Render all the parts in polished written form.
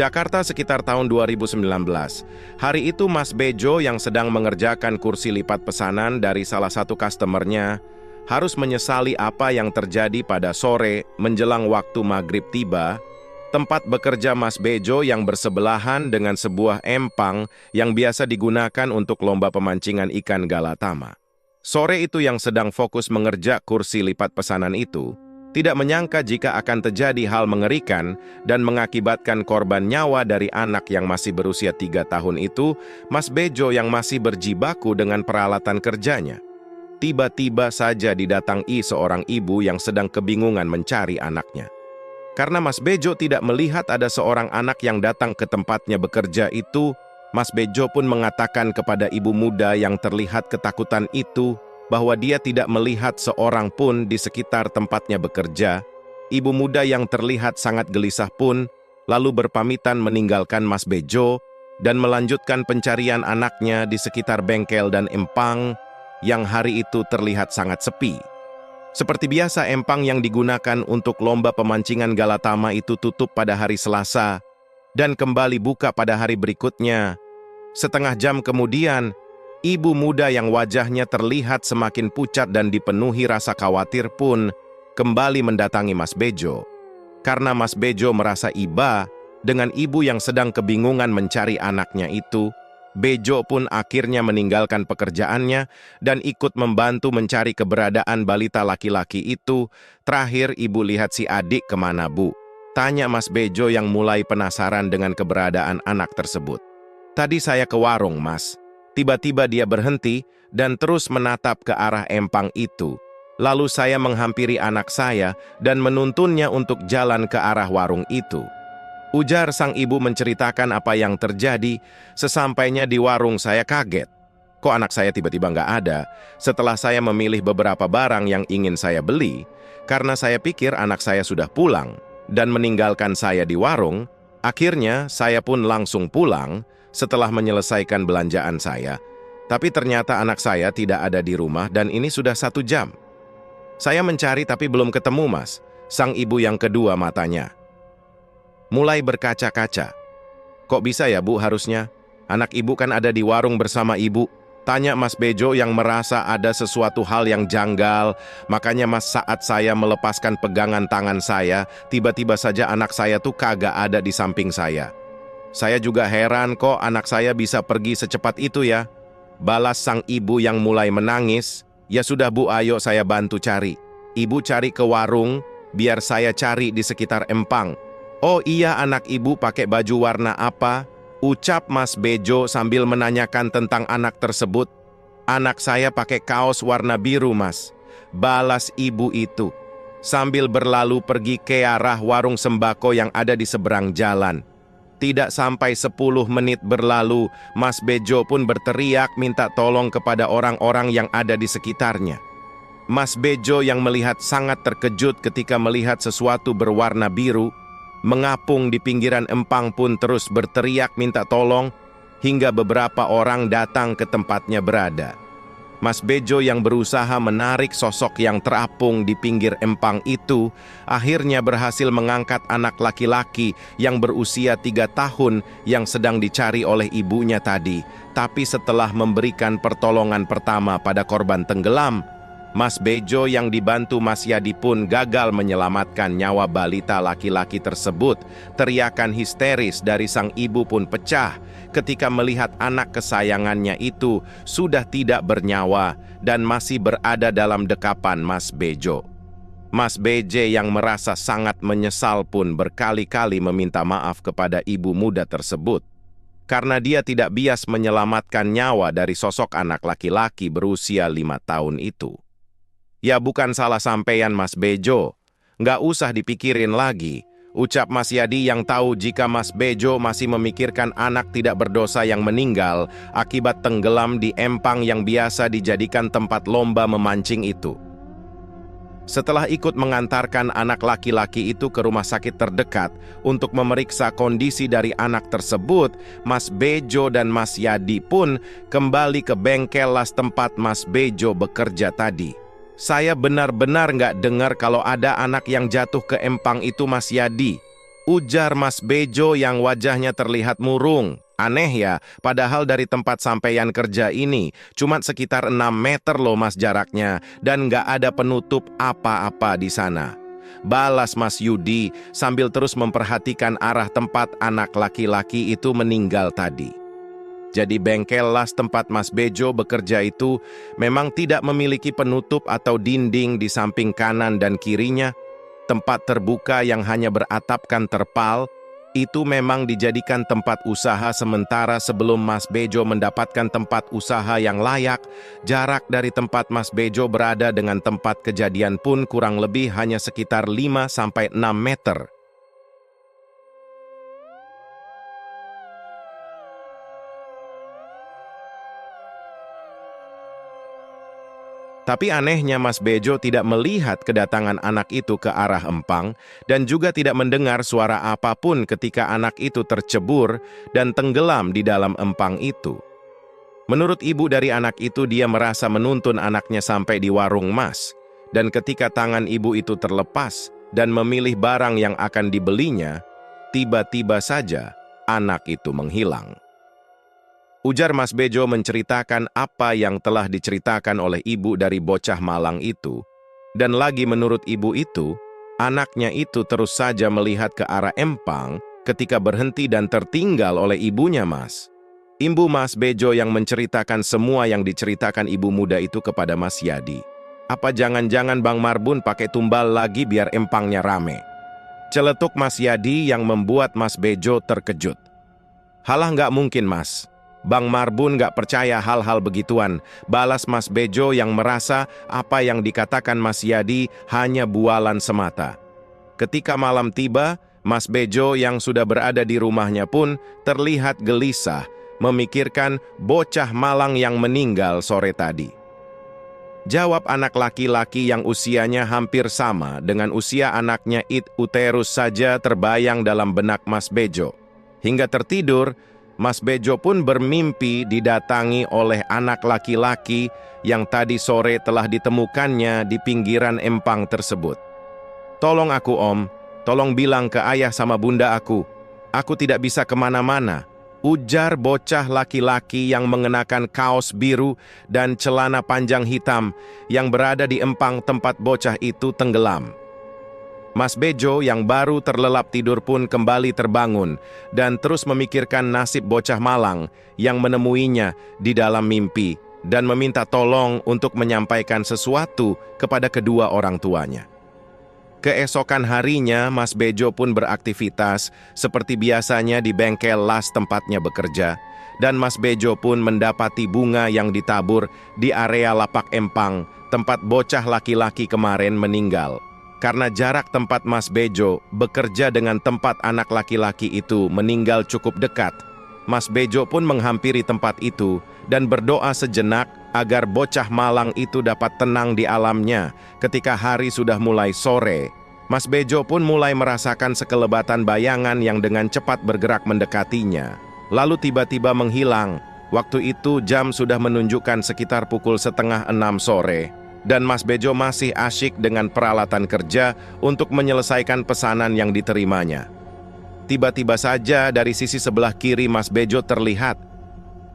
Jakarta sekitar tahun 2019. Hari itu Mas Bejo yang sedang mengerjakan kursi lipat pesanan dari salah satu customernya harus menyesali apa yang terjadi pada sore menjelang waktu maghrib tiba. Tempat bekerja Mas Bejo yang bersebelahan dengan sebuah empang yang biasa digunakan untuk lomba pemancingan ikan galatama. Sore itu yang sedang fokus mengerja kursi lipat pesanan itu, tidak menyangka jika akan terjadi hal mengerikan dan mengakibatkan korban nyawa dari anak yang masih berusia 3 tahun itu, Mas Bejo yang masih berjibaku dengan peralatan kerjanya. Tiba-tiba saja didatangi seorang ibu yang sedang kebingungan mencari anaknya. Karena Mas Bejo tidak melihat ada seorang anak yang datang ke tempatnya bekerja itu, Mas Bejo pun mengatakan kepada ibu muda yang terlihat ketakutan itu, bahwa dia tidak melihat seorang pun di sekitar tempatnya bekerja. Ibu muda yang terlihat sangat gelisah pun lalu berpamitan meninggalkan Mas Bejo dan melanjutkan pencarian anaknya di sekitar bengkel dan empang yang hari itu terlihat sangat sepi. Seperti biasa, empang yang digunakan untuk lomba pemancingan galatama itu tutup pada hari Selasa dan kembali buka pada hari berikutnya. Setengah jam kemudian, ibu muda yang wajahnya terlihat semakin pucat dan dipenuhi rasa khawatir pun kembali mendatangi Mas Bejo. Karena Mas Bejo merasa iba dengan ibu yang sedang kebingungan mencari anaknya itu, Bejo pun akhirnya meninggalkan pekerjaannya dan ikut membantu mencari keberadaan balita laki-laki itu. Terakhir, ibu lihat si adik kemana, Bu? Tanya Mas Bejo yang mulai penasaran dengan keberadaan anak tersebut. Tadi saya ke warung, Mas. Tiba-tiba dia berhenti dan terus menatap ke arah empang itu. Lalu saya menghampiri anak saya dan menuntunnya untuk jalan ke arah warung itu. Ujar sang ibu menceritakan apa yang terjadi. Sesampainya di warung saya kaget. Kok anak saya tiba-tiba nggak ada? Setelah saya memilih beberapa barang yang ingin saya beli, karena saya pikir anak saya sudah pulang dan meninggalkan saya di warung, akhirnya saya pun langsung pulang setelah menyelesaikan belanjaan saya. Tapi ternyata anak saya tidak ada di rumah dan ini sudah 1 jam. Saya mencari tapi belum ketemu, Mas. Sang ibu yang kedua matanya mulai berkaca-kaca. Kok bisa ya, Bu, harusnya? Anak ibu kan ada di warung bersama ibu. Tanya Mas Bejo yang merasa ada sesuatu hal yang janggal. Makanya Mas, saat saya melepaskan pegangan tangan saya, tiba-tiba saja anak saya tuh kagak ada di samping saya. Saya juga heran kok anak saya bisa pergi secepat itu ya. Balas sang ibu yang mulai menangis. Ya sudah, Bu, ayo saya bantu cari. Ibu cari ke warung, biar saya cari di sekitar empang. Oh iya, anak ibu pakai baju warna apa? Ucap Mas Bejo sambil menanyakan tentang anak tersebut. Anak saya pakai kaos warna biru, Mas. Balas ibu itu sambil berlalu pergi ke arah warung sembako yang ada di seberang jalan. Tidak sampai 10 menit berlalu, Mas Bejo pun berteriak minta tolong kepada orang-orang yang ada di sekitarnya. Mas Bejo yang melihat sangat terkejut ketika melihat sesuatu berwarna biru, mengapung di pinggiran empang pun terus berteriak minta tolong hingga beberapa orang datang ke tempatnya berada. Mas Bejo yang berusaha menarik sosok yang terapung di pinggir empang itu akhirnya berhasil mengangkat anak laki-laki yang berusia 3 tahun yang sedang dicari oleh ibunya tadi. Tapi setelah memberikan pertolongan pertama pada korban tenggelam, Mas Bejo yang dibantu Mas Yadi pun gagal menyelamatkan nyawa balita laki-laki tersebut. Teriakan histeris dari sang ibu pun pecah ketika melihat anak kesayangannya itu sudah tidak bernyawa dan masih berada dalam dekapan Mas Bejo. Mas Bejo yang merasa sangat menyesal pun berkali-kali meminta maaf kepada ibu muda tersebut karena dia tidak bias menyelamatkan nyawa dari sosok anak laki-laki berusia 5 tahun itu. Ya bukan salah sampean, Mas Bejo. Nggak usah dipikirin lagi. Ucap Mas Yadi yang tahu jika Mas Bejo masih memikirkan anak tidak berdosa yang meninggal akibat tenggelam di empang yang biasa dijadikan tempat lomba memancing itu. Setelah ikut mengantarkan anak laki-laki itu ke rumah sakit terdekat untuk memeriksa kondisi dari anak tersebut, Mas Bejo dan Mas Yadi pun kembali ke bengkel las tempat Mas Bejo bekerja tadi. Saya benar-benar nggak dengar kalau ada anak yang jatuh ke empang itu, Mas Yadi. ujar Mas Bejo yang wajahnya terlihat murung. Aneh ya, padahal dari tempat sampaian kerja ini cuma sekitar 6 meter loh Mas jaraknya dan nggak ada penutup apa-apa di sana. Balas Mas Yudi sambil terus memperhatikan arah tempat anak laki-laki itu meninggal tadi. Jadi bengkel las tempat Mas Bejo bekerja itu memang tidak memiliki penutup atau dinding di samping kanan dan kirinya. Tempat terbuka yang hanya beratapkan terpal, itu memang dijadikan tempat usaha sementara sebelum Mas Bejo mendapatkan tempat usaha yang layak. Jarak dari tempat Mas Bejo berada dengan tempat kejadian pun kurang lebih hanya sekitar 5-6 meter. Tapi anehnya Mas Bejo tidak melihat kedatangan anak itu ke arah empang dan juga tidak mendengar suara apapun ketika anak itu tercebur dan tenggelam di dalam empang itu. Menurut ibu dari anak itu, dia merasa menuntun anaknya sampai di warung Mas. Dan ketika tangan ibu itu terlepas dan memilih barang yang akan dibelinya, tiba-tiba saja anak itu menghilang. Ujar Mas Bejo menceritakan apa yang telah diceritakan oleh ibu dari bocah malang itu. Dan lagi menurut ibu itu, anaknya itu terus saja melihat ke arah empang ketika berhenti dan tertinggal oleh ibunya Mas. Ibu Mas Bejo yang menceritakan semua yang diceritakan ibu muda itu kepada Mas Yadi. Apa jangan-jangan Bang Marbun pakai tumbal lagi biar empangnya rame? Celetuk Mas Yadi yang membuat Mas Bejo terkejut. Halah nggak mungkin Mas. Bang Marbun nggak percaya hal-hal begituan, balas Mas Bejo yang merasa apa yang dikatakan Mas Yadi hanya bualan semata. Ketika malam tiba, Mas Bejo yang sudah berada di rumahnya pun terlihat gelisah, memikirkan bocah malang yang meninggal sore tadi. Jawab anak laki-laki yang usianya hampir sama dengan usia anaknya Uterus saja terbayang dalam benak Mas Bejo. Hingga tertidur, Mas Bejo pun bermimpi didatangi oleh anak laki-laki yang tadi sore telah ditemukannya di pinggiran empang tersebut. Tolong aku Om, tolong bilang ke ayah sama bunda aku tidak bisa kemana-mana, ujar bocah laki-laki yang mengenakan kaos biru dan celana panjang hitam yang berada di empang tempat bocah itu tenggelam. Mas Bejo yang baru terlelap tidur pun kembali terbangun dan terus memikirkan nasib bocah malang yang menemuinya di dalam mimpi dan meminta tolong untuk menyampaikan sesuatu kepada kedua orang tuanya. Keesokan harinya, Mas Bejo pun beraktivitas seperti biasanya di bengkel las tempatnya bekerja, dan Mas Bejo pun mendapati bunga yang ditabur di area lapak empang tempat bocah laki-laki kemarin meninggal. Karena jarak tempat Mas Bejo bekerja dengan tempat anak laki-laki itu meninggal cukup dekat, Mas Bejo pun menghampiri tempat itu dan berdoa sejenak agar bocah malang itu dapat tenang di alamnya. Ketika hari sudah mulai sore, Mas Bejo pun mulai merasakan sekelebatan bayangan yang dengan cepat bergerak mendekatinya. Lalu tiba-tiba menghilang. Waktu itu jam sudah menunjukkan sekitar pukul 5:30 sore. Dan Mas Bejo masih asyik dengan peralatan kerja untuk menyelesaikan pesanan yang diterimanya. Tiba-tiba saja dari sisi sebelah kiri Mas Bejo terlihat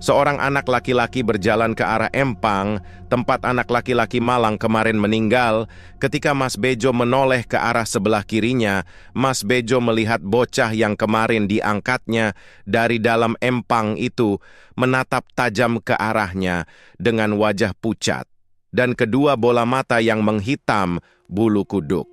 seorang anak laki-laki berjalan ke arah empang tempat anak laki-laki malang kemarin meninggal. Ketika Mas Bejo menoleh ke arah sebelah kirinya, Mas Bejo melihat bocah yang kemarin diangkatnya dari dalam empang itu menatap tajam ke arahnya dengan wajah pucat dan kedua bola mata yang menghitam bulu kuduk.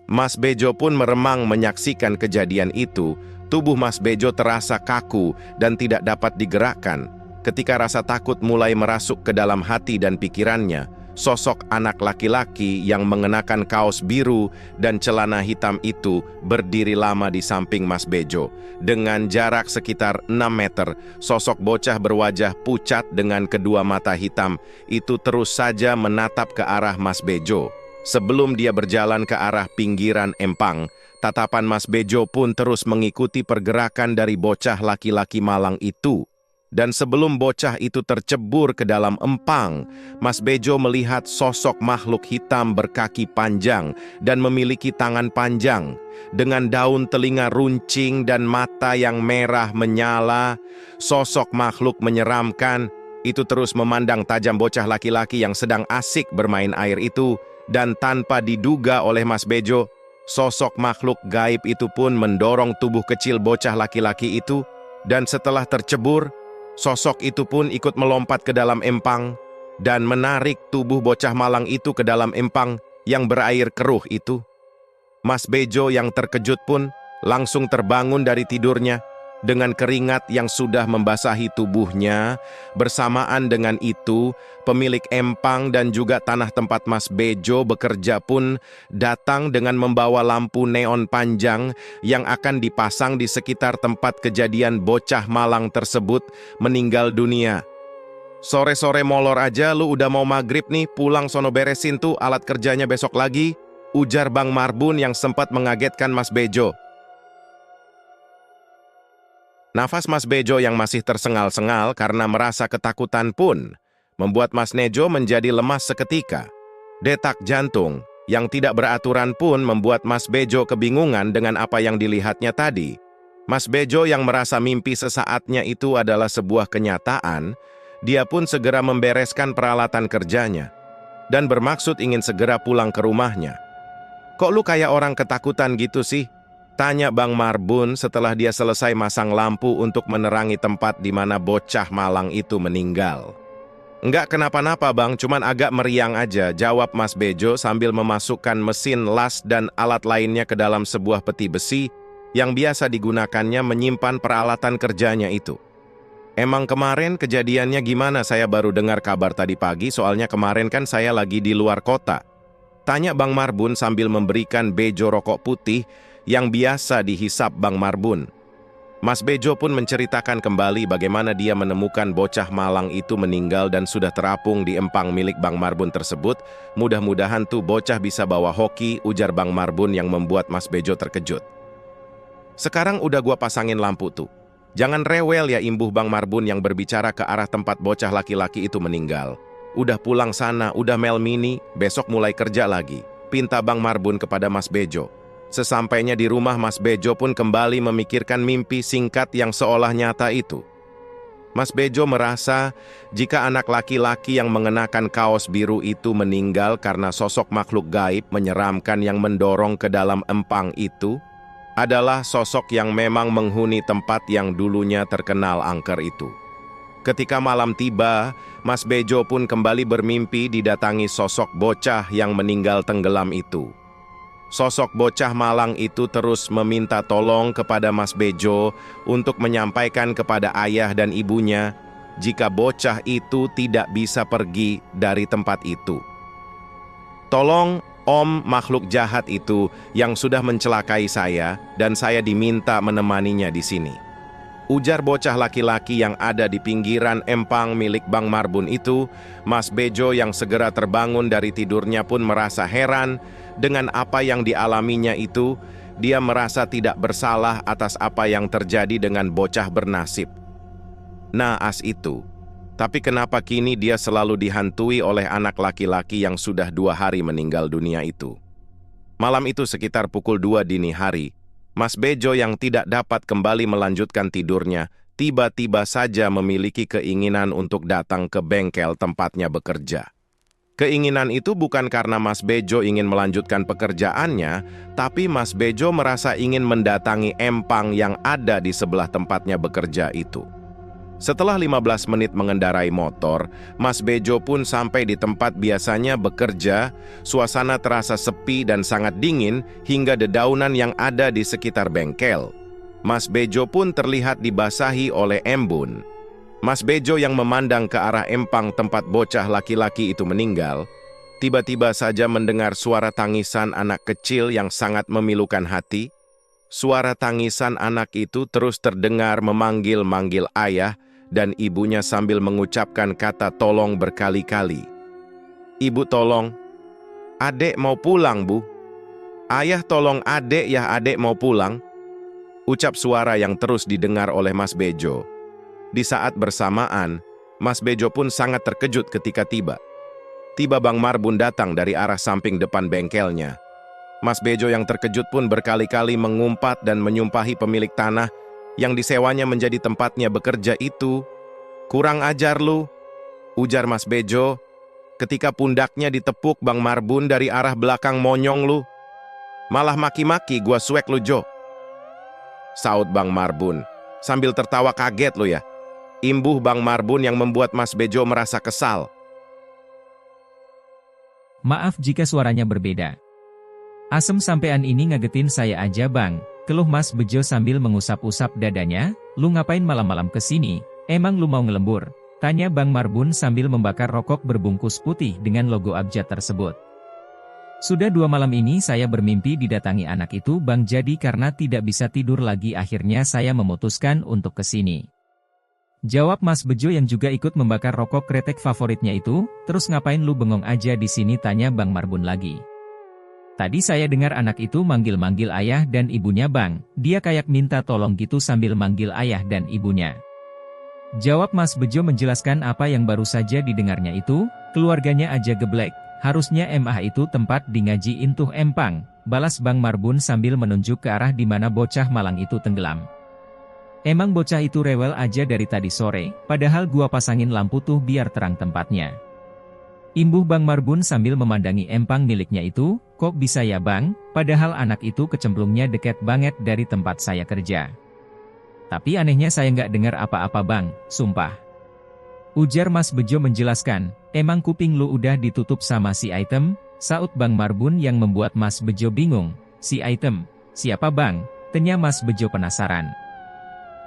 Mas Bejo pun meremang menyaksikan kejadian itu. Tubuh Mas Bejo terasa kaku dan tidak dapat digerakkan. Ketika rasa takut mulai merasuk ke dalam hati dan pikirannya, sosok anak laki-laki yang mengenakan kaos biru dan celana hitam itu berdiri lama di samping Mas Bejo. Dengan jarak sekitar 6 meter, sosok bocah berwajah pucat dengan kedua mata hitam itu terus saja menatap ke arah Mas Bejo. Sebelum dia berjalan ke arah pinggiran empang, tatapan Mas Bejo pun terus mengikuti pergerakan dari bocah laki-laki malang itu. Dan sebelum bocah itu tercebur ke dalam empang, Mas Bejo melihat sosok makhluk hitam berkaki panjang dan memiliki tangan panjang. Dengan daun telinga runcing dan mata yang merah menyala, sosok makhluk menyeramkan itu terus memandang tajam bocah laki-laki yang sedang asik bermain air itu, dan tanpa diduga oleh Mas Bejo, sosok makhluk gaib itu pun mendorong tubuh kecil bocah laki-laki itu, dan setelah tercebur, sosok itu pun ikut melompat ke dalam empang dan menarik tubuh bocah malang itu ke dalam empang yang berair keruh itu. Mas Bejo yang terkejut pun langsung terbangun dari tidurnya dengan keringat yang sudah membasahi tubuhnya. Bersamaan dengan itu, pemilik empang dan juga tanah tempat Mas Bejo bekerja pun datang dengan membawa lampu neon panjang yang akan dipasang di sekitar tempat kejadian bocah malang tersebut meninggal dunia. "Sore-sore molor aja lu udah mau maghrib nih, pulang sono beresin tuh alat kerjanya besok lagi," ujar Bang Marbun yang sempat mengagetkan Mas Bejo. Nafas Mas Bejo yang masih tersengal-sengal karena merasa ketakutan pun membuat Mas Nejo menjadi lemas seketika. Detak jantung yang tidak beraturan pun membuat Mas Bejo kebingungan dengan apa yang dilihatnya tadi. Mas Bejo yang merasa mimpi sesaatnya itu adalah sebuah kenyataan, dia pun segera membereskan peralatan kerjanya dan bermaksud ingin segera pulang ke rumahnya. "Kok lu kayak orang ketakutan gitu sih?" tanya Bang Marbun setelah dia selesai masang lampu untuk menerangi tempat di mana bocah malang itu meninggal. "Enggak kenapa-napa Bang, cuman agak meriang aja," jawab Mas Bejo sambil memasukkan mesin las dan alat lainnya ke dalam sebuah peti besi yang biasa digunakannya menyimpan peralatan kerjanya itu. "Emang kemarin kejadiannya gimana? Saya baru dengar kabar tadi pagi, soalnya kemarin kan saya lagi di luar kota," tanya Bang Marbun sambil memberikan Bejo rokok putih yang biasa dihisap Bang Marbun. Mas Bejo pun menceritakan kembali bagaimana dia menemukan bocah malang itu meninggal dan sudah terapung di empang milik Bang Marbun tersebut. "Mudah-mudahan tuh bocah bisa bawa hoki," ujar Bang Marbun yang membuat Mas Bejo terkejut. "Sekarang udah gua pasangin lampu tuh. Jangan rewel ya," imbuh Bang Marbun yang berbicara ke arah tempat bocah laki-laki itu meninggal. "Udah pulang sana, udah Mel Mini, besok mulai kerja lagi," pinta Bang Marbun kepada Mas Bejo. Sesampainya di rumah, Mas Bejo pun kembali memikirkan mimpi singkat yang seolah nyata itu. Mas Bejo merasa jika anak laki-laki yang mengenakan kaos biru itu meninggal karena sosok makhluk gaib menyeramkan yang mendorong ke dalam empang itu adalah sosok yang memang menghuni tempat yang dulunya terkenal angker itu. Ketika malam tiba, Mas Bejo pun kembali bermimpi didatangi sosok bocah yang meninggal tenggelam itu. Sosok bocah malang itu terus meminta tolong kepada Mas Bejo untuk menyampaikan kepada ayah dan ibunya jika bocah itu tidak bisa pergi dari tempat itu. "Tolong Om, makhluk jahat itu yang sudah mencelakai saya dan saya diminta menemaninya di sini," ujar bocah laki-laki yang ada di pinggiran empang milik Bang Marbun itu. Mas Bejo yang segera terbangun dari tidurnya pun merasa heran dengan apa yang dialaminya itu. Dia merasa tidak bersalah atas apa yang terjadi dengan bocah bernasib naas itu. Tapi kenapa kini dia selalu dihantui oleh anak laki-laki yang sudah 2 hari meninggal dunia itu? Malam itu sekitar pukul 2 dini hari, Mas Bejo yang tidak dapat kembali melanjutkan tidurnya, tiba-tiba saja memiliki keinginan untuk datang ke bengkel tempatnya bekerja. Keinginan itu bukan karena Mas Bejo ingin melanjutkan pekerjaannya, tapi Mas Bejo merasa ingin mendatangi empang yang ada di sebelah tempatnya bekerja itu. Setelah 15 menit mengendarai motor, Mas Bejo pun sampai di tempat biasanya bekerja. Suasana terasa sepi dan sangat dingin hingga dedaunan yang ada di sekitar bengkel. Mas Bejo pun terlihat dibasahi oleh embun. Mas Bejo yang memandang ke arah empang tempat bocah laki-laki itu meninggal, tiba-tiba saja mendengar suara tangisan anak kecil yang sangat memilukan hati. Suara tangisan anak itu terus terdengar memanggil-manggil ayah dan ibunya sambil mengucapkan kata tolong berkali-kali. "Ibu tolong, adek mau pulang bu. Ayah tolong adek ya, adek mau pulang," ucap suara yang terus didengar oleh Mas Bejo. Di saat bersamaan, Mas Bejo pun sangat terkejut ketika tiba. Tiba Bang Marbun datang dari arah samping depan bengkelnya. Mas Bejo yang terkejut pun berkali-kali mengumpat dan menyumpahi pemilik tanah yang disewanya menjadi tempatnya bekerja itu. "Kurang ajar lu," ujar Mas Bejo, ketika pundaknya ditepuk Bang Marbun dari arah belakang. "Monyong lu. Malah maki-maki gua suek lu, Jo," saut Bang Marbun, sambil tertawa kaget lu ya. Imbuh Bang Marbun yang membuat Mas Bejo merasa kesal. "Maaf jika suaranya berbeda. Asem sampean ini ngagetin saya aja bang," keluh Mas Bejo sambil mengusap-usap dadanya. "Lu ngapain malam-malam kesini? Emang lu mau ngelembur?" tanya Bang Marbun sambil membakar rokok berbungkus putih dengan logo abjad tersebut. "Sudah 2 malam ini saya bermimpi didatangi anak itu bang, jadi karena tidak bisa tidur lagi akhirnya saya memutuskan untuk kesini," jawab Mas Bejo yang juga ikut membakar rokok kretek favoritnya itu. "Terus ngapain lu bengong aja di sini?" tanya Bang Marbun lagi. "Tadi saya dengar anak itu manggil-manggil ayah dan ibunya bang, dia kayak minta tolong gitu sambil manggil ayah dan ibunya," jawab Mas Bejo menjelaskan apa yang baru saja didengarnya itu. "Keluarganya aja geblek, harusnya MA itu tempat di ngajiin tuh empang," balas Bang Marbun sambil menunjuk ke arah di mana bocah malang itu tenggelam. "Emang bocah itu rewel aja dari tadi sore, padahal gua pasangin lampu tuh biar terang tempatnya," imbuh Bang Marbun sambil memandangi empang miliknya itu. "Kok bisa ya bang, padahal anak itu kecemplungnya deket banget dari tempat saya kerja. Tapi anehnya saya nggak dengar apa-apa bang, sumpah," ujar Mas Bejo menjelaskan. "Emang kuping lu udah ditutup sama si Item?" saut Bang Marbun yang membuat Mas Bejo bingung. "Si Item? Siapa bang?" tanya Mas Bejo penasaran.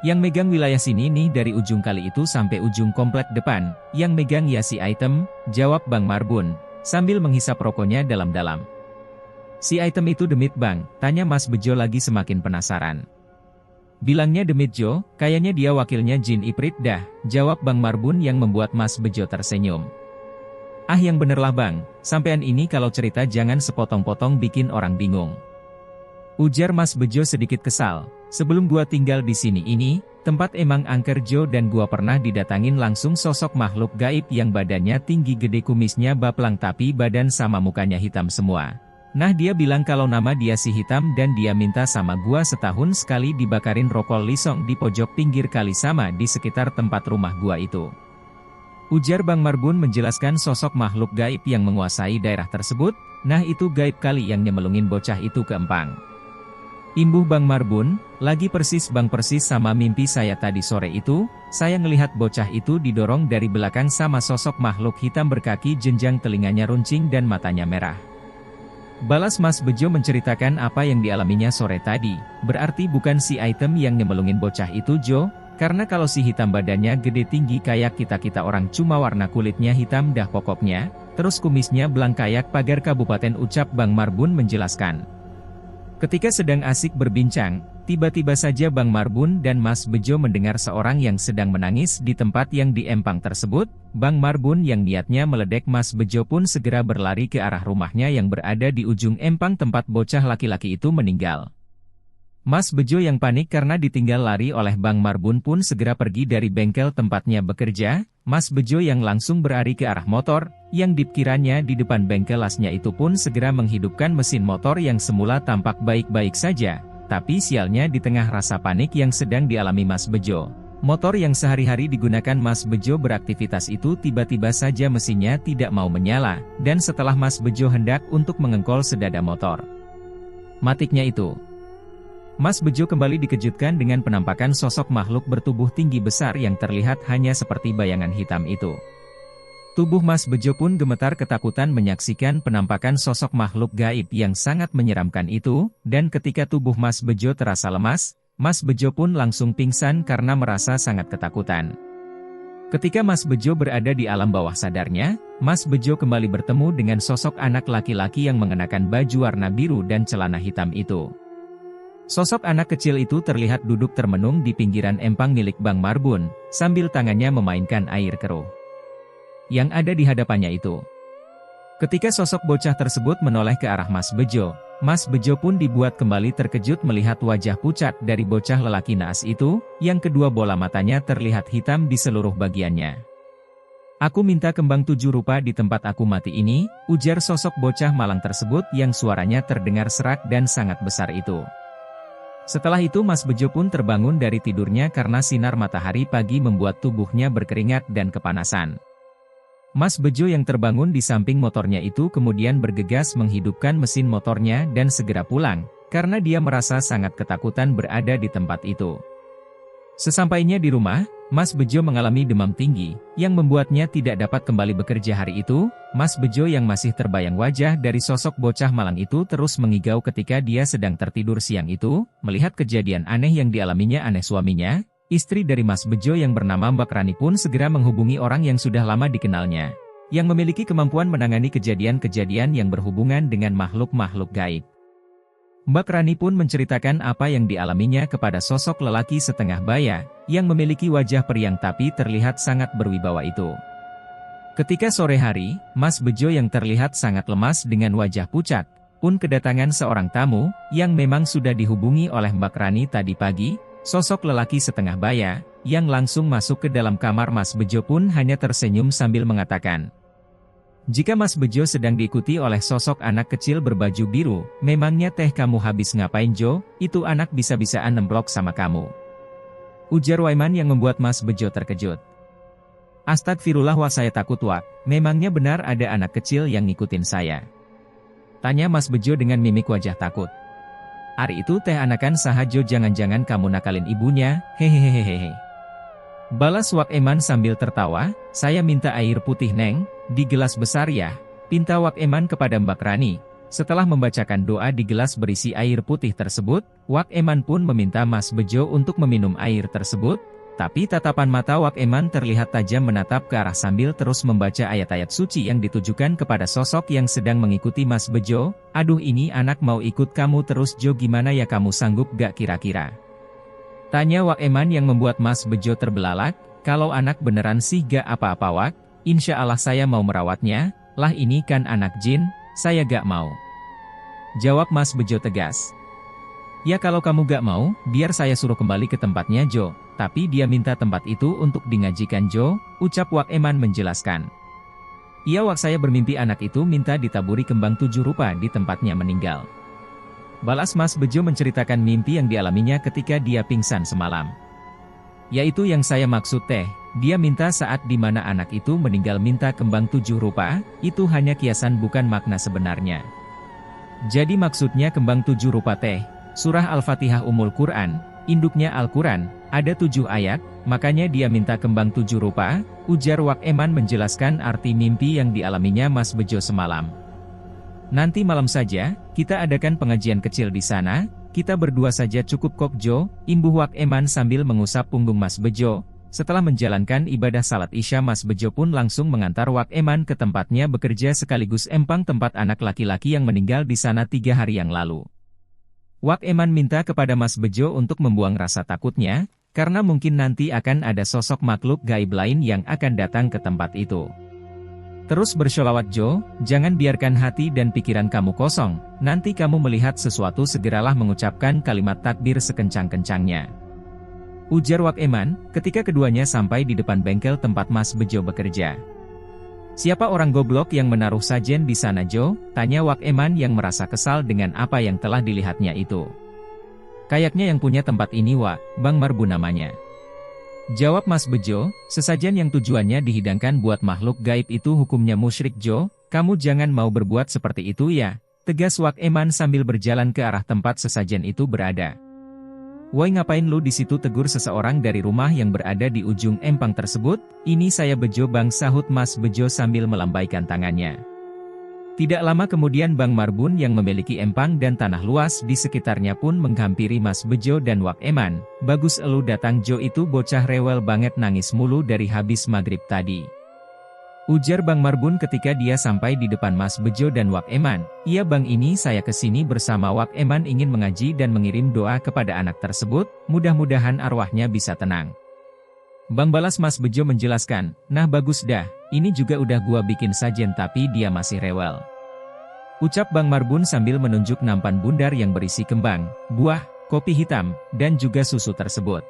"Yang megang wilayah sini nih dari ujung kali itu sampai ujung komplek depan, yang megang ya si Item," jawab Bang Marbun, sambil menghisap rokoknya dalam-dalam. "Si Item itu demit bang?" tanya Mas Bejo lagi semakin penasaran. "Bilangnya demit Jo, kayaknya dia wakilnya Jin Iprit dah," jawab Bang Marbun yang membuat Mas Bejo tersenyum. "Ah yang bener lah bang, sampean ini kalau cerita jangan sepotong-potong bikin orang bingung," ujar Mas Bejo sedikit kesal. "Sebelum gua tinggal di sini ini, tempat emang angker Jo, dan gua pernah didatangin langsung sosok makhluk gaib yang badannya tinggi gede, kumisnya baplang tapi badan sama mukanya hitam semua. Nah dia bilang kalau nama dia si Hitam dan dia minta sama gua setahun sekali dibakarin rokok lisong di pojok pinggir kali sama di sekitar tempat rumah gua itu," ujar Bang Marbun menjelaskan sosok makhluk gaib yang menguasai daerah tersebut. "Nah itu gaib kali yang nyemelungin bocah itu ke empang," imbuh Bang Marbun. "Lagi persis bang, persis sama mimpi saya tadi sore itu, saya ngelihat bocah itu didorong dari belakang sama sosok makhluk hitam berkaki jenjang, telinganya runcing dan matanya merah," balas Mas Bejo menceritakan apa yang dialaminya sore tadi. "Berarti bukan si Item yang nyemelungin bocah itu Jo, karena kalau si Hitam badannya gede tinggi kayak kita-kita orang, cuma warna kulitnya hitam dah pokoknya, terus kumisnya belang kayak pagar kabupaten," ucap Bang Marbun menjelaskan. Ketika sedang asik berbincang, tiba-tiba saja Bang Marbun dan Mas Bejo mendengar seorang yang sedang menangis di tempat yang di empang tersebut. Bang Marbun yang niatnya meledek Mas Bejo pun segera berlari ke arah rumahnya yang berada di ujung empang tempat bocah laki-laki itu meninggal. Mas Bejo yang panik karena ditinggal lari oleh Bang Marbun pun segera pergi dari bengkel tempatnya bekerja. Mas Bejo yang langsung berlari ke arah motor yang dikiranya di depan bengkel lasnya itu pun segera menghidupkan mesin motor yang semula tampak baik-baik saja. Tapi sialnya di tengah rasa panik yang sedang dialami Mas Bejo, motor yang sehari-hari digunakan Mas Bejo beraktivitas itu tiba-tiba saja mesinnya tidak mau menyala, dan setelah Mas Bejo hendak untuk mengengkol sedada motor matiknya itu, Mas Bejo kembali dikejutkan dengan penampakan sosok makhluk bertubuh tinggi besar yang terlihat hanya seperti bayangan hitam itu. Tubuh Mas Bejo pun gemetar ketakutan menyaksikan penampakan sosok makhluk gaib yang sangat menyeramkan itu, dan ketika tubuh Mas Bejo terasa lemas, Mas Bejo pun langsung pingsan karena merasa sangat ketakutan. Ketika Mas Bejo berada di alam bawah sadarnya, Mas Bejo kembali bertemu dengan sosok anak laki-laki yang mengenakan baju warna biru dan celana hitam itu. Sosok anak kecil itu terlihat duduk termenung di pinggiran empang milik Bang Marbun, sambil tangannya memainkan air keruh yang ada di hadapannya itu. Ketika sosok bocah tersebut menoleh ke arah Mas Bejo, Mas Bejo pun dibuat kembali terkejut melihat wajah pucat dari bocah lelaki naas itu, yang kedua bola matanya terlihat hitam di seluruh bagiannya. "Aku minta kembang 7 rupa di tempat aku mati ini," ujar sosok bocah malang tersebut yang suaranya terdengar serak dan sangat besar itu. Setelah itu Mas Bejo pun terbangun dari tidurnya karena sinar matahari pagi membuat tubuhnya berkeringat dan kepanasan. Mas Bejo yang terbangun di samping motornya itu kemudian bergegas menghidupkan mesin motornya dan segera pulang, karena dia merasa sangat ketakutan berada di tempat itu. Sesampainya di rumah, Mas Bejo mengalami demam tinggi, yang membuatnya tidak dapat kembali bekerja hari itu. Mas Bejo yang masih terbayang wajah dari sosok bocah malang itu terus mengigau ketika dia sedang tertidur siang itu, melihat kejadian aneh yang dialaminya aneh suaminya. Istri dari Mas Bejo yang bernama Mbak Rani pun segera menghubungi orang yang sudah lama dikenalnya, yang memiliki kemampuan menangani kejadian-kejadian yang berhubungan dengan makhluk-makhluk gaib. Mbak Rani pun menceritakan apa yang dialaminya kepada sosok lelaki setengah baya, yang memiliki wajah periang tapi terlihat sangat berwibawa itu. Ketika sore hari, Mas Bejo yang terlihat sangat lemas dengan wajah pucat, pun kedatangan seorang tamu, yang memang sudah dihubungi oleh Mbak Rani tadi pagi. Sosok lelaki setengah baya, yang langsung masuk ke dalam kamar Mas Bejo pun hanya tersenyum sambil mengatakan, "Jika Mas Bejo sedang diikuti oleh sosok anak kecil berbaju biru, memangnya teh kamu habis ngapain Jo? Itu anak bisa-bisaan nemplok sama kamu," ujar Waiman yang membuat Mas Bejo terkejut. "Astagfirullah, wah saya takut wak, memangnya benar ada anak kecil yang ngikutin saya?" tanya Mas Bejo dengan mimik wajah takut. "Ari itu teh anakan sahajo, jangan-jangan kamu nakalin ibunya, hehehehehe," balas Wak Eman sambil tertawa. "Saya minta air putih neng, di gelas besar ya," pinta Wak Eman kepada Mbak Rani. Setelah membacakan doa di gelas berisi air putih tersebut, Wak Eman pun meminta Mas Bejo untuk meminum air tersebut, tapi tatapan mata Wak Eman terlihat tajam menatap ke arah sambil terus membaca ayat-ayat suci yang ditujukan kepada sosok yang sedang mengikuti Mas Bejo. "Aduh, ini anak mau ikut kamu terus Jo, gimana ya, kamu sanggup gak kira-kira?" tanya Wak Eman yang membuat Mas Bejo terbelalak. "Kalau anak beneran sih gak apa-apa Wak, insya Allah saya mau merawatnya, lah ini kan anak jin, saya gak mau," jawab Mas Bejo tegas. "Ya kalau kamu gak mau, biar saya suruh kembali ke tempatnya Jo, tapi dia minta tempat itu untuk dingajikan Jo," ucap Wak Eman menjelaskan. "Iya Wak, saya bermimpi anak itu minta ditaburi kembang 7 rupa di tempatnya meninggal," balas Mas Bejo menceritakan mimpi yang dialaminya ketika dia pingsan semalam. "Yaitu yang saya maksud teh, dia minta saat dimana anak itu meninggal minta kembang 7 rupa, itu hanya kiasan bukan makna sebenarnya. Jadi maksudnya kembang 7 rupa teh, surah Al-Fatihah Ummul Quran, induknya Al-Quran, ada 7 ayat, makanya dia minta kembang 7 rupa," ujar Wak Eman menjelaskan arti mimpi yang dialaminya Mas Bejo semalam. "Nanti malam saja, kita adakan pengajian kecil di sana, kita berdua saja cukup kok Jo," imbuh Wak Eman sambil mengusap punggung Mas Bejo. Setelah menjalankan ibadah salat Isya, Mas Bejo pun langsung mengantar Wak Eman ke tempatnya bekerja sekaligus empang tempat anak laki-laki yang meninggal di sana 3 hari yang lalu. Wak Eman minta kepada Mas Bejo untuk membuang rasa takutnya, karena mungkin nanti akan ada sosok makhluk gaib lain yang akan datang ke tempat itu. "Terus bersholawat Jo, jangan biarkan hati dan pikiran kamu kosong, nanti kamu melihat sesuatu segeralah mengucapkan kalimat takbir sekencang-kencangnya," ujar Wak Eman, ketika keduanya sampai di depan bengkel tempat Mas Bejo bekerja. "Siapa orang goblok yang menaruh sajen di sana Jo?" tanya Wak Eman yang merasa kesal dengan apa yang telah dilihatnya itu. "Kayaknya yang punya tempat ini Wak, Bang Marbu namanya," jawab Mas Bejo. "Sesajen yang tujuannya dihidangkan buat makhluk gaib itu hukumnya musyrik Jo, kamu jangan mau berbuat seperti itu ya," tegas Wak Eman sambil berjalan ke arah tempat sesajen itu berada. "Woi ngapain lu di situ?" tegur seseorang dari rumah yang berada di ujung empang tersebut. "Ini saya Bejo Bang," sahut Mas Bejo sambil melambaikan tangannya. Tidak lama kemudian Bang Marbun yang memiliki empang dan tanah luas di sekitarnya pun menghampiri Mas Bejo dan Wak Eman. "Bagus elu datang Jo, itu bocah rewel banget nangis mulu dari habis maghrib tadi," ujar Bang Marbun ketika dia sampai di depan Mas Bejo dan Wak Eman. "Iya Bang, ini saya kesini bersama Wak Eman ingin mengaji dan mengirim doa kepada anak tersebut, mudah-mudahan arwahnya bisa tenang," Bang balas Mas Bejo menjelaskan. "Nah bagus dah, ini juga udah gua bikin sajen tapi dia masih rewel." Ucap Bang Marbun sambil menunjuk nampan bundar yang berisi kembang, buah, kopi hitam, dan juga susu tersebut.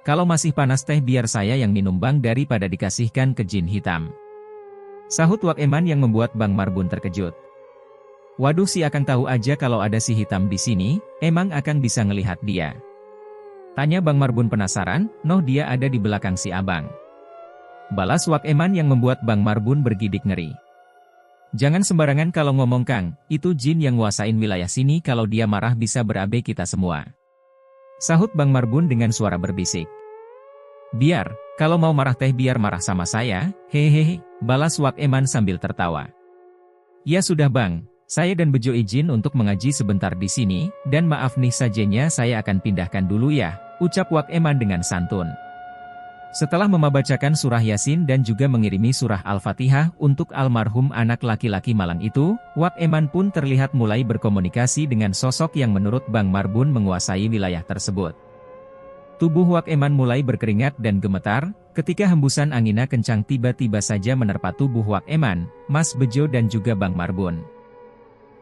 Kalau masih panas teh biar saya yang minum Bang daripada dikasihkan ke jin hitam. Sahut Wak Eman yang membuat Bang Marbun terkejut. Waduh si Akang tahu aja kalau ada si hitam di sini, emang Akang bisa ngelihat dia. Tanya Bang Marbun penasaran, noh dia ada di belakang si Abang. Balas Wak Eman yang membuat Bang Marbun bergidik ngeri. Jangan sembarangan kalau ngomong Kang, itu jin yang nguasain wilayah sini kalau dia marah bisa berabe kita semua. Sahut Bang Marbun dengan suara berbisik. Biar, kalau mau marah teh biar marah sama saya, hehehe, balas Wak Eman sambil tertawa. Ya sudah Bang, saya dan Bejo izin untuk mengaji sebentar di sini, dan maaf nih sajanya saya akan pindahkan dulu ya, ucap Wak Eman dengan santun. Setelah membacakan surah Yasin dan juga mengirimi surah Al-Fatihah untuk almarhum anak laki-laki malang itu, Wak Eman pun terlihat mulai berkomunikasi dengan sosok yang menurut Bang Marbun menguasai wilayah tersebut. Tubuh Wak Eman mulai berkeringat dan gemetar, ketika hembusan angina kencang tiba-tiba saja menerpa tubuh Wak Eman, Mas Bejo dan juga Bang Marbun.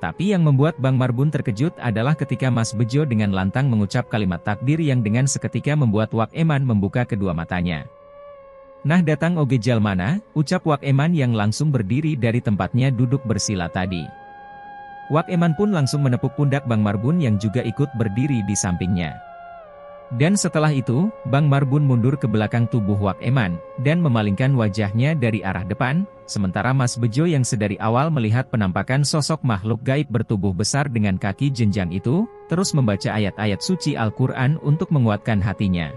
Tapi yang membuat Bang Marbun terkejut adalah ketika Mas Bejo dengan lantang mengucap kalimat takdir yang dengan seketika membuat Wak Eman membuka kedua matanya. Nah datang oge jalmana, ucap Wak Eman yang langsung berdiri dari tempatnya duduk bersila tadi. Wak Eman pun langsung menepuk pundak Bang Marbun yang juga ikut berdiri di sampingnya. Dan setelah itu, Bang Marbun mundur ke belakang tubuh Wak Eman, dan memalingkan wajahnya dari arah depan, sementara Mas Bejo yang sedari awal melihat penampakan sosok makhluk gaib bertubuh besar dengan kaki jenjang itu, terus membaca ayat-ayat suci Al-Quran untuk menguatkan hatinya.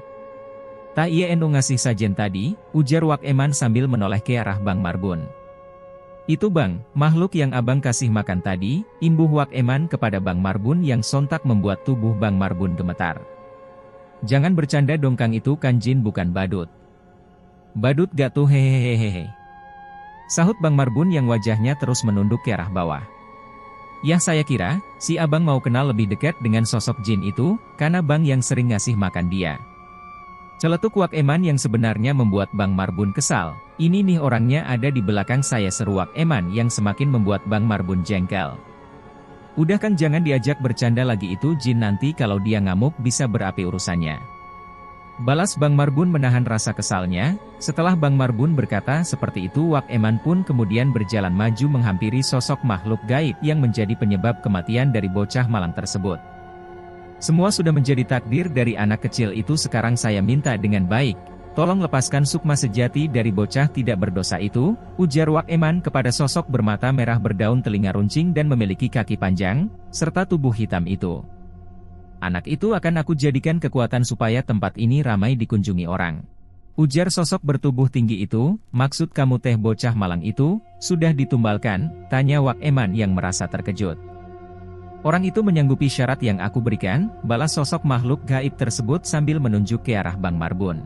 Tak iya enu ngasih sajen tadi, ujar Wak Eman sambil menoleh ke arah Bang Marbun. Itu Bang, makhluk yang Abang kasih makan tadi, imbuh Wak Eman kepada Bang Marbun yang sontak membuat tubuh Bang Marbun gemetar. Jangan bercanda dong Kang itu kan jin bukan badut. Badut gak tuh hehehehe. Sahut Bang Marbun yang wajahnya terus menunduk ke arah bawah. Ya saya kira, si Abang mau kenal lebih dekat dengan sosok jin itu, karena Bang yang sering ngasih makan dia. Celetuk Wak Eman yang sebenarnya membuat Bang Marbun kesal. Ini nih orangnya ada di belakang saya, seru Wak Eman yang semakin membuat Bang Marbun jengkel. Udah Kang jangan diajak bercanda lagi, itu jin nanti kalau dia ngamuk bisa berapi urusannya. Balas Bang Marbun menahan rasa kesalnya. Setelah Bang Marbun berkata seperti itu, Wak Eman pun kemudian berjalan maju menghampiri sosok makhluk gaib yang menjadi penyebab kematian dari bocah malang tersebut. Semua sudah menjadi takdir dari anak kecil itu, sekarang saya minta dengan baik, tolong lepaskan sukma sejati dari bocah tidak berdosa itu, ujar Wak Eman kepada sosok bermata merah berdaun telinga runcing dan memiliki kaki panjang, serta tubuh hitam itu. Anak itu akan aku jadikan kekuatan supaya tempat ini ramai dikunjungi orang. Ujar sosok bertubuh tinggi itu, maksud kamu teh bocah malang itu, sudah ditumbalkan, tanya Wak Eman yang merasa terkejut. Orang itu menyanggupi syarat yang aku berikan, balas sosok makhluk gaib tersebut sambil menunjuk ke arah Bang Marbun.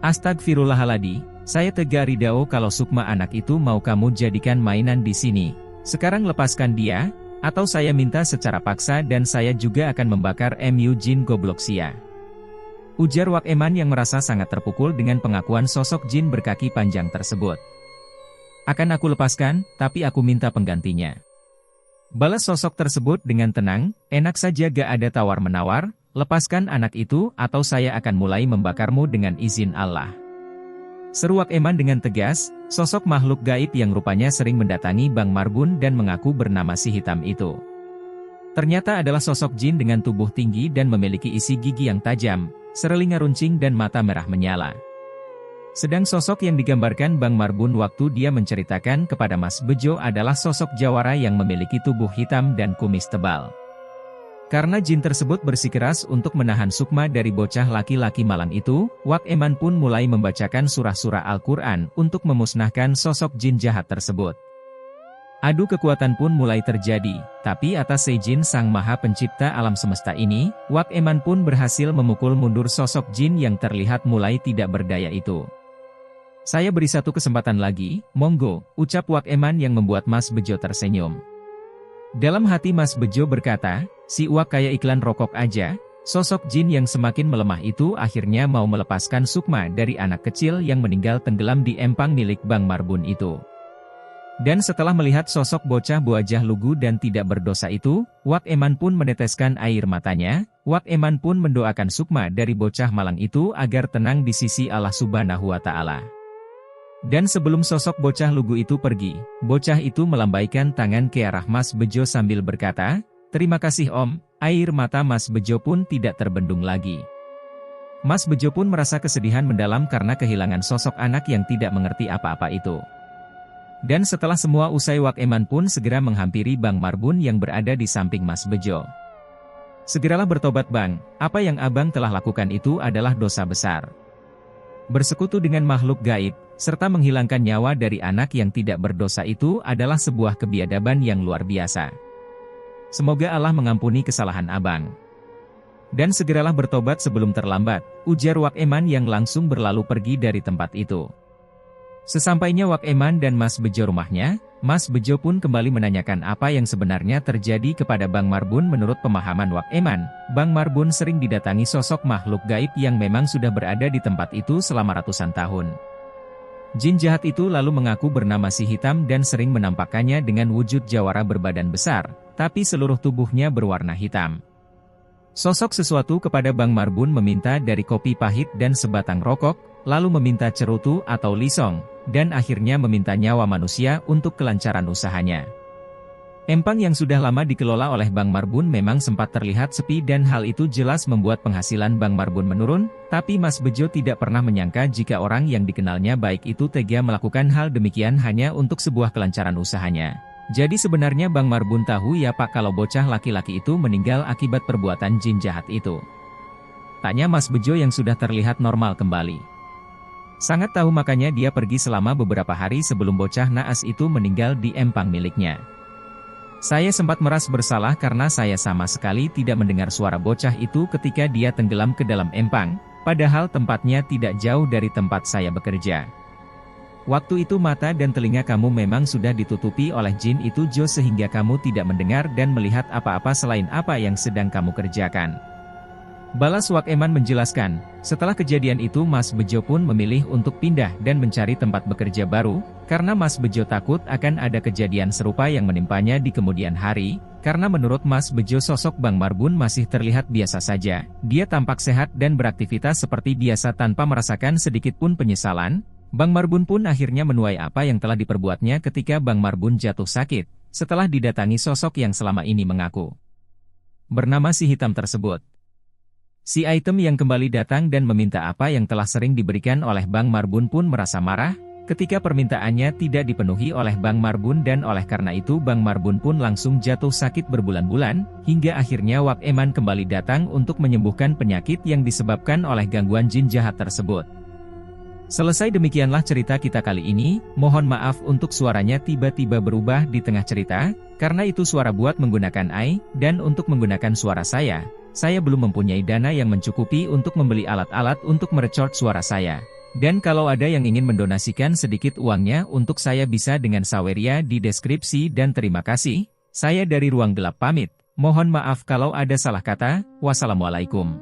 Astagfirullahaladzim, saya tega ridao kalau sukma anak itu mau kamu jadikan mainan di sini. Sekarang lepaskan dia, atau saya minta secara paksa dan saya juga akan membakar MU jin goblok sia. Ujar Wak Eman yang merasa sangat terpukul dengan pengakuan sosok jin berkaki panjang tersebut. Akan aku lepaskan, tapi aku minta penggantinya. Balas sosok tersebut dengan tenang, enak saja gak ada tawar-menawar, lepaskan anak itu atau saya akan mulai membakarmu dengan izin Allah. Seru Wak Eman dengan tegas, sosok makhluk gaib yang rupanya sering mendatangi Bang Marbun dan mengaku bernama si hitam itu. Ternyata adalah sosok jin dengan tubuh tinggi dan memiliki isi gigi yang tajam, serelinga runcing dan mata merah menyala. Sedang sosok yang digambarkan Bang Marbun waktu dia menceritakan kepada Mas Bejo adalah sosok jawara yang memiliki tubuh hitam dan kumis tebal. Karena jin tersebut bersikeras untuk menahan sukma dari bocah laki-laki malang itu, Wak Eman pun mulai membacakan surah-surah Al-Quran untuk memusnahkan sosok jin jahat tersebut. Adu kekuatan pun mulai terjadi, tapi atas seizin Sang Maha Pencipta alam semesta ini, Wak Eman pun berhasil memukul mundur sosok jin yang terlihat mulai tidak berdaya itu. Saya beri satu kesempatan lagi, monggo, ucap Wak Eman yang membuat Mas Bejo tersenyum. Dalam hati Mas Bejo berkata, si Wak kayak iklan rokok aja, sosok jin yang semakin melemah itu akhirnya mau melepaskan sukma dari anak kecil yang meninggal tenggelam di empang milik Bang Marbun itu. Dan setelah melihat sosok bocah buajah lugu dan tidak berdosa itu, Wak Eman pun meneteskan air matanya. Wak Eman pun mendoakan sukma dari bocah malang itu agar tenang di sisi Allah Subhanahu wa Ta'ala. Dan sebelum sosok bocah lugu itu pergi, bocah itu melambaikan tangan ke arah Mas Bejo sambil berkata, "Terima kasih Om." Air mata Mas Bejo pun tidak terbendung lagi. Mas Bejo pun merasa kesedihan mendalam karena kehilangan sosok anak yang tidak mengerti apa-apa itu. Dan setelah semua usai, Wak Eman pun segera menghampiri Bang Marbun yang berada di samping Mas Bejo. "Segeralah bertobat Bang, apa yang Abang telah lakukan itu adalah dosa besar. Bersekutu dengan makhluk gaib, serta menghilangkan nyawa dari anak yang tidak berdosa itu adalah sebuah kebiadaban yang luar biasa. Semoga Allah mengampuni kesalahan Abang. Dan segeralah bertobat sebelum terlambat," ujar Wak Eman yang langsung berlalu pergi dari tempat itu. Sesampainya Wak Eman dan Mas Bejo rumahnya, Mas Bejo pun kembali menanyakan apa yang sebenarnya terjadi kepada Bang Marbun. Menurut pemahaman Wak Eman, Bang Marbun sering didatangi sosok makhluk gaib yang memang sudah berada di tempat itu selama ratusan tahun. Jin jahat itu lalu mengaku bernama Si Hitam dan sering menampakkannya dengan wujud jawara berbadan besar, tapi seluruh tubuhnya berwarna hitam. Sosok sesuatu kepada Bang Marbun meminta dari kopi pahit dan sebatang rokok, lalu meminta cerutu atau lisong, dan akhirnya meminta nyawa manusia untuk kelancaran usahanya. Empang yang sudah lama dikelola oleh Bang Marbun memang sempat terlihat sepi dan hal itu jelas membuat penghasilan Bang Marbun menurun, tapi Mas Bejo tidak pernah menyangka jika orang yang dikenalnya baik itu tega melakukan hal demikian hanya untuk sebuah kelancaran usahanya. Jadi sebenarnya Bang Marbun tahu ya Pak kalau bocah laki-laki itu meninggal akibat perbuatan jin jahat itu? Tanya Mas Bejo yang sudah terlihat normal kembali. Sangat tahu, makanya dia pergi selama beberapa hari sebelum bocah naas itu meninggal di empang miliknya. Saya sempat merasa bersalah karena saya sama sekali tidak mendengar suara bocah itu ketika dia tenggelam ke dalam empang, padahal tempatnya tidak jauh dari tempat saya bekerja. Waktu itu mata dan telinga kamu memang sudah ditutupi oleh jin itu Jo, sehingga kamu tidak mendengar dan melihat apa-apa selain apa yang sedang kamu kerjakan. Balas Wak Eman menjelaskan. Setelah kejadian itu Mas Bejo pun memilih untuk pindah dan mencari tempat bekerja baru, karena Mas Bejo takut akan ada kejadian serupa yang menimpanya di kemudian hari, karena menurut Mas Bejo sosok Bang Marbun masih terlihat biasa saja, dia tampak sehat dan beraktivitas seperti biasa tanpa merasakan sedikit pun penyesalan. Bang Marbun pun akhirnya menuai apa yang telah diperbuatnya ketika Bang Marbun jatuh sakit, setelah didatangi sosok yang selama ini mengaku bernama Si Hitam tersebut. Si item yang kembali datang dan meminta apa yang telah sering diberikan oleh Bang Marbun pun merasa marah, ketika permintaannya tidak dipenuhi oleh Bang Marbun, dan oleh karena itu Bang Marbun pun langsung jatuh sakit berbulan-bulan, hingga akhirnya Wak Eman kembali datang untuk menyembuhkan penyakit yang disebabkan oleh gangguan jin jahat tersebut. Selesai demikianlah cerita kita kali ini, mohon maaf untuk suaranya tiba-tiba berubah di tengah cerita, karena itu suara buat menggunakan AI, dan untuk menggunakan suara saya belum mempunyai dana yang mencukupi untuk membeli alat-alat untuk merecord suara saya. Dan kalau ada yang ingin mendonasikan sedikit uangnya untuk saya bisa dengan Saweria di deskripsi, dan terima kasih, saya dari Ruang Gelap pamit, mohon maaf kalau ada salah kata, wassalamualaikum.